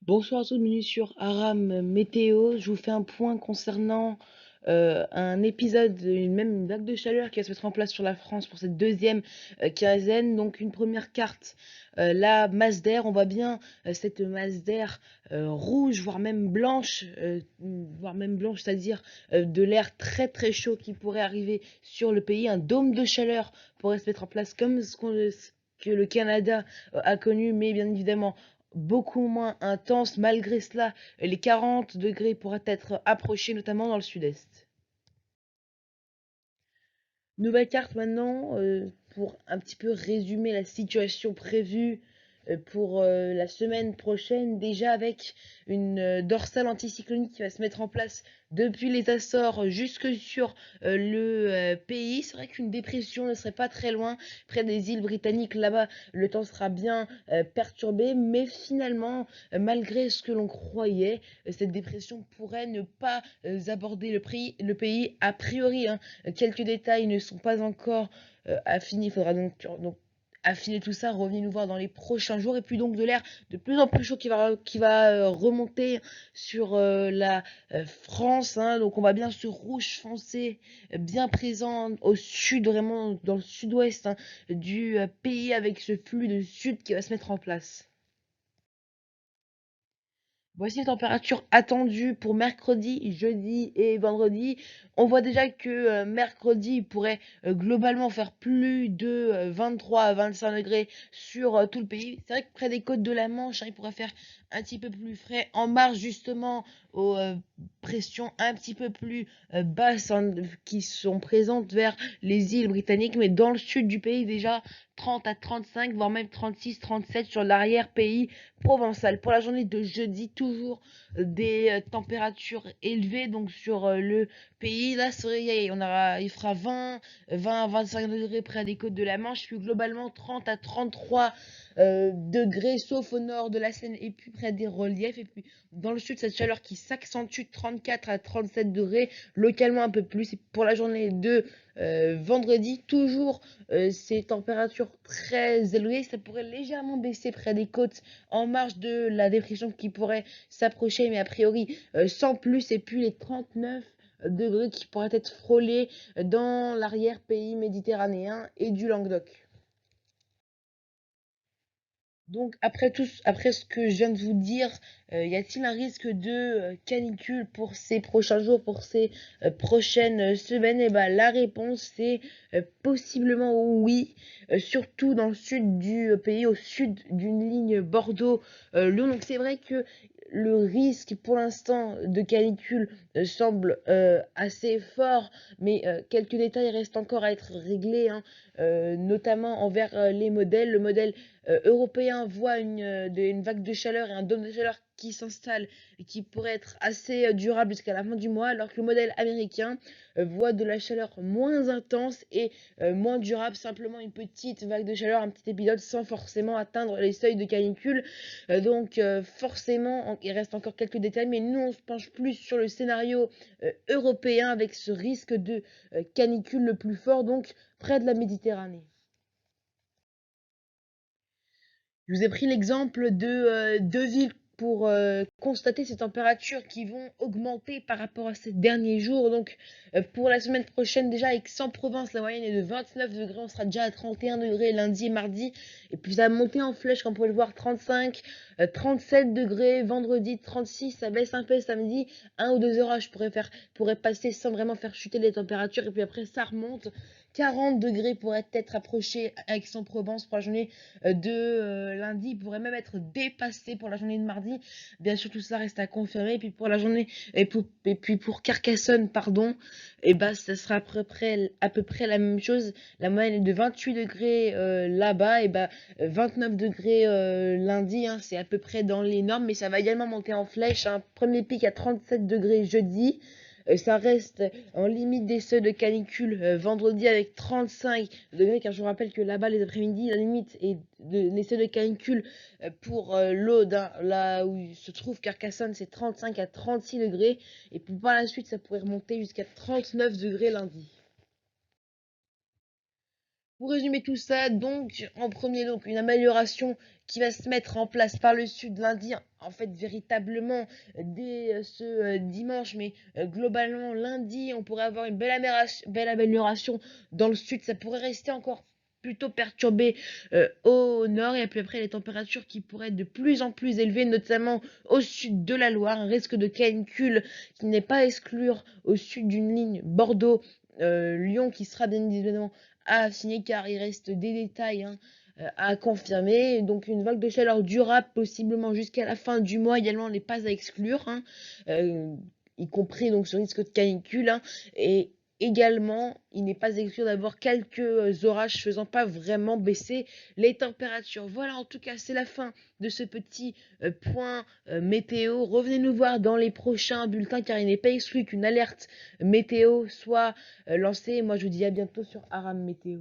Bonsoir à tous, bienvenue sur Aram Météo. Je vous fais un point concernant un épisode, même une vague de chaleur qui va se mettre en place sur la France pour cette deuxième quinzaine. Donc une première carte, la masse d'air, on voit bien cette masse d'air rouge, voire même blanche, c'est-à-dire de l'air très très chaud qui pourrait arriver sur le pays. Un dôme de chaleur pourrait se mettre en place comme ce que le Canada a connu, mais bien évidemment beaucoup moins intense. Malgré cela, les 40 degrés pourraient être approchés, notamment dans le sud-est. Nouvelle carte maintenant, pour un petit peu résumer la situation prévue pour la semaine prochaine, déjà avec une dorsale anticyclonique qui va se mettre en place depuis les Açores jusque sur le pays. C'est vrai qu'une dépression ne serait pas très loin, près des îles britanniques. Là-bas, le temps sera bien perturbé, mais finalement, malgré ce que l'on croyait, cette dépression pourrait ne pas aborder le pays a priori, hein. Quelques détails ne sont pas encore affinés. Il faudra donc affiner tout ça, revenez nous voir dans les prochains jours. Et puis donc de l'air de plus en plus chaud qui va remonter sur la France, hein. Donc on va bien ce rouge foncé bien présent au sud, vraiment dans le sud-ouest, hein, du pays, avec ce flux de sud qui va se mettre en place. Voici les températures attendues pour mercredi, jeudi et vendredi. On voit déjà que mercredi il pourrait globalement faire plus de 23 à 25 degrés sur tout le pays. C'est vrai que près des côtes de la Manche, hein, il pourrait faire un petit peu plus frais en marge justement aux pressions un petit peu plus basses, hein, qui sont présentes vers les îles britanniques. Mais dans le sud du pays déjà 30 à 35, voire même 36, 37 sur l'arrière-pays provençal. Pour la journée de jeudi, toujours des températures élevées donc sur le pays. Là, il fera 20 à 25 degrés près des côtes de la Manche, puis globalement 30 à 33 degrés, sauf au nord de la Seine et puis près des reliefs. Et puis dans le sud, cette chaleur qui s'accentue, 34 à 37 degrés, localement un peu plus. Et pour la journée de vendredi, toujours ces températures très élevées, ça pourrait légèrement baisser près des côtes en marge de la dépression qui pourrait s'approcher, mais a priori sans plus. Et puis les 39 degrés qui pourraient être frôlés dans l'arrière-pays méditerranéen et du Languedoc. Donc après ce que je viens de vous dire, y a-t-il un risque de canicule pour ces prochains jours, pour ces prochaines semaines? Et ben la réponse c'est possiblement oui, surtout dans le sud du pays, au sud d'une ligne Bordeaux-Lyon. Donc c'est vrai que le risque pour l'instant de canicule semble assez fort, mais quelques détails restent encore à être réglés, hein, notamment envers les modèles. Le modèle européen voit une vague de chaleur et un dôme de chaleur qui s'installe et qui pourrait être assez durable jusqu'à la fin du mois, alors que le modèle américain voit de la chaleur moins intense et moins durable, simplement une petite vague de chaleur, un petit épisode sans forcément atteindre les seuils de canicule. Donc forcément, il reste encore quelques détails, mais nous on se penche plus sur le scénario européen avec ce risque de canicule le plus fort, donc près de la Méditerranée. Je vous ai pris l'exemple de deux villes pour constater ces températures qui vont augmenter par rapport à ces derniers jours. Donc pour la semaine prochaine, déjà avec Aix-en-Provence, la moyenne est de 29 degrés, on sera déjà à 31 degrés lundi et mardi. Et puis ça va monter en flèche, comme vous pouvez le voir, 35, 37 degrés, vendredi 36, ça baisse un peu samedi, un ou deux orages pourraient passer sans vraiment faire chuter les températures. Et puis après ça remonte. 40 degrés pourraient être approchés à Aix-en-Provence pour la journée de lundi. Il pourrait même être dépassé pour la journée de mardi. Bien sûr, tout ça reste à confirmer. Et puis pour la journée, et puis pour Carcassonne, pardon, et bah ça sera à peu près la même chose. La moyenne est de 28 degrés là-bas, et bah 29 degrés lundi, hein, c'est à peu près dans les normes, mais ça va également monter en flèche, hein. Premier pic à 37 degrés jeudi. Ça reste en limite des seuils de canicule vendredi avec 35 degrés, car je vous rappelle que là-bas, les après-midi, la limite est les seuils de canicule pour l'Aude, hein, là où se trouve Carcassonne, c'est 35 à 36 degrés. Et puis par la suite, ça pourrait remonter jusqu'à 39 degrés lundi. Pour résumer tout ça, donc, en premier, donc, une amélioration qui va se mettre en place par le Sud lundi, en fait, véritablement, dès ce dimanche, mais globalement, lundi, on pourrait avoir une belle amélioration dans le Sud. Ça pourrait rester encore plutôt perturbé au nord, et puis après les températures qui pourraient être de plus en plus élevées, notamment au sud de la Loire, un risque de canicule qui n'est pas à exclure au sud d'une ligne Bordeaux-Lyon, qui sera bien évidemment à signer car il reste des détails, hein, à confirmer. Donc une vague de chaleur durable possiblement jusqu'à la fin du mois également n'est pas à exclure, hein, euh, y compris donc ce risque de canicule, hein. Et également, il n'est pas exclu d'avoir quelques orages faisant pas vraiment baisser les températures. Voilà, en tout cas, c'est la fin de ce petit point météo. Revenez nous voir dans les prochains bulletins car il n'est pas exclu qu'une alerte météo soit lancée. Moi, je vous dis à bientôt sur Aram Météo.